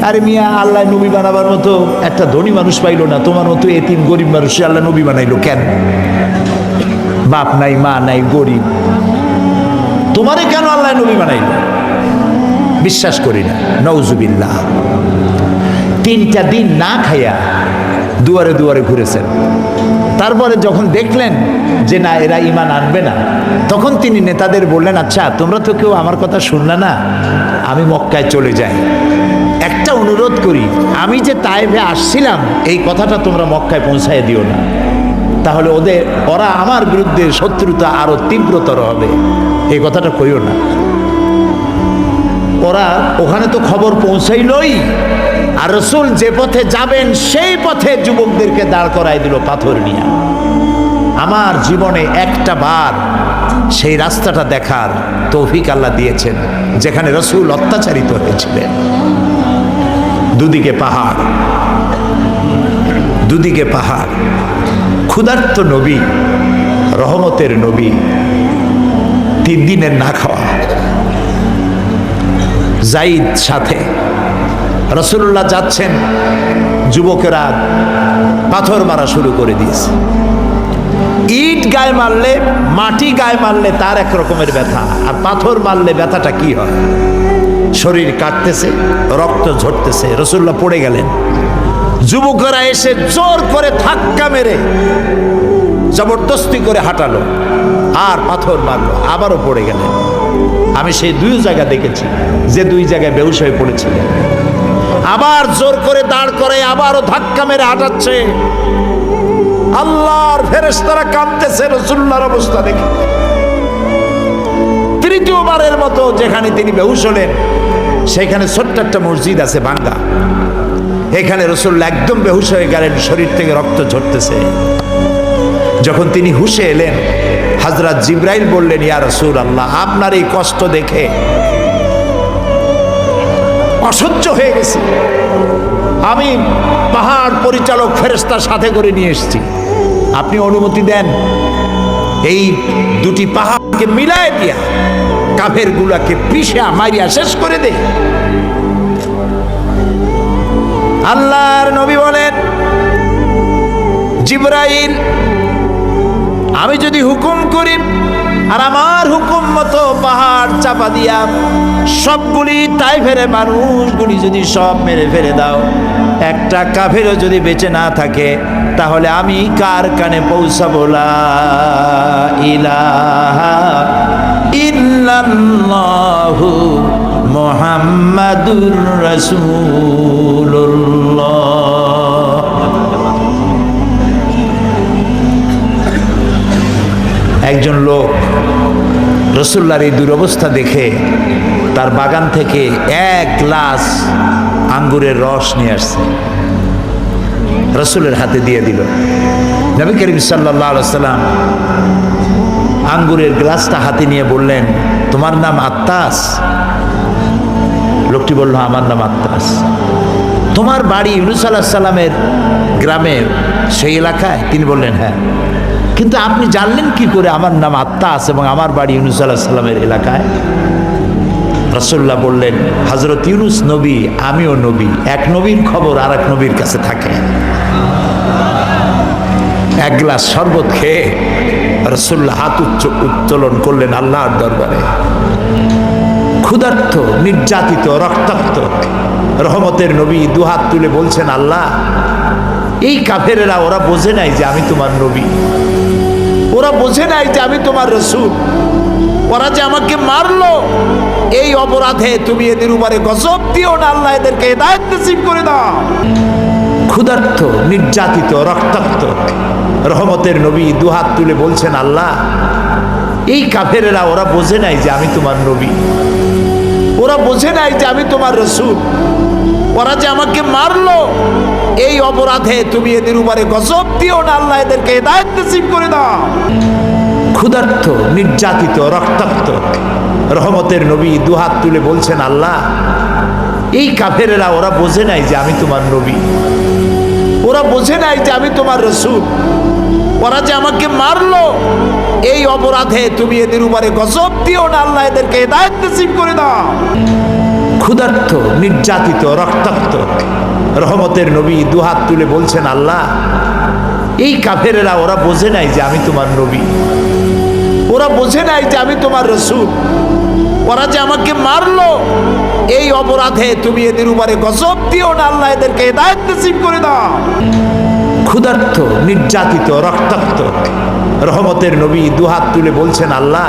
আরে মিয়া, আল্লাহ নবী বানাবার মতো একটা ধনী মানুষ পাইলো না, তোমার মতো এতিম গরিব মানুষে আল্লাহ নবী বানাইলো কেন? বাপ নাই, মা নাই, গরিব, তোমারে কেন আল্লাহ নবী বানাইলো? বিশ্বাস করি না, নওজুবিল্লাহ। 3টা দিন না খাইয়া দুয়ারে দুয়ারে ঘুরেছেন। তারপরে যখন দেখলেন যে না, এরা ঈমান আনবে না, তখন তিনি নেতাদের বললেন, আচ্ছা তোমরা তো কেউ আমার কথা শুনলে না, আমি মক্কায় চলে যাই। একটা অনুরোধ করি, আমি যে তায়েফে আসছিলাম এই কথাটা তোমরা মক্কায় পৌঁছায় দিও না, তাহলে ওরা আমার বিরুদ্ধে শত্রুতা আরো তীব্রতর হবে, এই কথাটা কইও না। ওরা ওখানে তো খবর পৌঁছাইলই, আর রাসূল যে পথে যাবেন সেই পথে যুবকদেরকে দাঁড় করাই দিল পাথর নিয়ে। আমার জীবনে একটা বার সেই রাস্তাটা দেখার তৌফিক আল্লাহ দিয়েছেন, যেখানে রাসূল অত্যাচারিত হয়েছিলেন। দুদিকে পাহাড়, দুদিকে পাহাড়, ক্ষুধার্ত নবী, রহমতের নবী, 3 দিনের না খাওয়া। যাইদ সাথে, রাসূলুল্লাহ যাচ্ছেন, যুবকেরা পাথর মারা শুরু করে দিয়েছে। ইট গায়ে মারলে, মাটি গায়ে মারলে তার এক রকমের ব্যথা, আর পাথর মারলে ব্যথাটা কি হয়? শরীর কাটতেছে, রক্ত ঝরতেছে। রাসূলুল্লাহ পড়ে গেলেন, যুবকেরা এসে জোর করে ধাক্কা মেরে জবরদস্তি করে হাঁটালো, আর পাথর মারলো, আবারও পড়ে গেলেন। আমি সেই 2 জায়গা দেখেছি, যে 2 জায়গায় বেহুশ হয়ে পড়েছিলেন। আবার জোর করে দাঁড় করে আবারও ধাক্কা মেরে হাঁটাচ্ছে। আল্লাহর ফেরেশতারা কাঁদতেছে রাসূলুল্লাহর অবস্থা দেখে। 3য়বারের মতো যেখানে তিনি বেহুশ হলেন, সেখানে ছোট্ট একটা মসজিদ আছে ভাঙ্গা, এখানে রাসূলুল্লাহ একদম বেহুশ হয়ে গেলেন, শরীর থেকে রক্ত ঝরতেছে। যখন তিনি হুশে এলেন, হযরত জিবরাইল বললেন, ইয়া রাসূলুল্লাহ, আপনার এই কষ্ট দেখে অসহ্য হয়ে গেছে, আমি পাহাড় পরিচালক ফেরেশতার সাথে করে নিয়ে এসেছি, আপনি অনুমতি দেন এই 2টি পাহাড়কে মিলায় দিয়া কাফের গুলাকে পিষে মারিয়া শেষ করে দে। আল্লাহর নবী বলেন, জিবরাইল, আমি যদি হুকুম করি আর আমার হুকুম মতো পাহাড় চাপা দিয়া সবগুলি তাইফের মানুষগুলি যদি সব মেরে ফেলে দাও, একটা কাফেরও যদি বেঁচে না থাকে, তাহলে আমি কার কানে পৌঁছাবো? লা ইলাহা ইল্লাল্লাহু মুহাম্মাদুর রাসূলুল্লাহ। একজন লোক রাসূলুল্লাহর এই দুরবস্থা দেখে তার বাগান থেকে 1 গ্লাস আঙ্গুরের রস নিয়ে আসছে, রাসূলের হাতে দিয়ে দিল। নবী করিম সাল্লাল্লাহু আলাইহি ওয়াসাল্লাম আঙ্গুরের গ্লাসটা হাতে নিয়ে বললেন, তোমার নাম আত্তাস? লোকটি বলল, আমার নাম আত্তাস। তোমার বাড়ি ইউনূস আলাইহিস সালামের গ্রামে, সেই এলাকায়? তিনি বললেন, হ্যাঁ। কিন্তু আপনি জানলেন কি করে আমার নাম আত্তাস এবং আমার বাড়ি ইউনূস আলাইহিস সালামের এলাকায়? রাসূলুল্লাহ বললেন, হযরত ইউনূস নবী, আমিও নবী, এক নবীর খবর আর এক নবীর কাছে থাকে। 1 গ্লাস শরবত খেয়ে রাসূলুল্লাহ হাত উত্তোলন করলেন আল্লাহর দরবারে। ক্ষুধার্ত, নির্যাতিত, রক্তাক্ত রহমতের নবী 2 হাত তুলে বলছেন, আল্লাহ, এই কাফেরেরা ওরা বোঝে নাই যে আমি তোমার নবী, ওরা বোঝে নাই যে আমি তোমার রাসূল, ওরা যে আমাকে মারলো, এই অপরাধে তুমি এদের উপরে গজব দিও না, আল্লাহ এদেরকে হেদায়েত নসিব করে দাও। ক্ষুধার্ত, নির্যাতিত, রক্তাক্ত রহমতের নবী 2 হাত তুলে বলছেন, আল্লাহ, এই কাফেরেরা ওরা বোঝে নাই যে আমি তোমার নবী, ওরা বোঝে নাই যে আমি তোমার রাসূল, ওরা যে আমাকে মারলো, এই অপরাধে তুমি এদের উপরে গজব দিও না, আল্লাহ এদেরকে হেদায়েত নসিব করে দাও। ক্ষুধার্ত, নির্যাতিত, রক্তাক্ত রহমতের নবী 2 হাত তুলে বলছেন, আল্লাহ, এই কাফেরেরা ওরা বোঝে নাই যে আমি তোমার নবী, ওরা বোঝে নাই যে আমি তোমার রাসূল, ওরা যে আমাকে মারলো, এই অপরাধে তুমি এদের উপরে গজব দিও না, আল্লাহ এদেরকে হেদায়েত নসিব করে দাও। ক্ষুধার্ত, নির্যাতিত, রক্তাক্ত রহমতের নবী দুহাত তুলে বলছেন, আল্লাহ এই কাফেরেরা ওরা বোঝে নাই যে আমি তোমার নবী, ওরা বোঝে নাই যে আমি তোমার রসূল, ওরা যে আমাকে মারলো এই অপরাধে তুমি এদের উপরে গজব দিও না, আল্লাহ এদেরকে হেদায়েত নসিব করে দাও। ক্ষুধার্ত, নির্যাতিত, রক্তাক্ত রহমতের নবী দুহাত তুলে বলছেন, আল্লাহ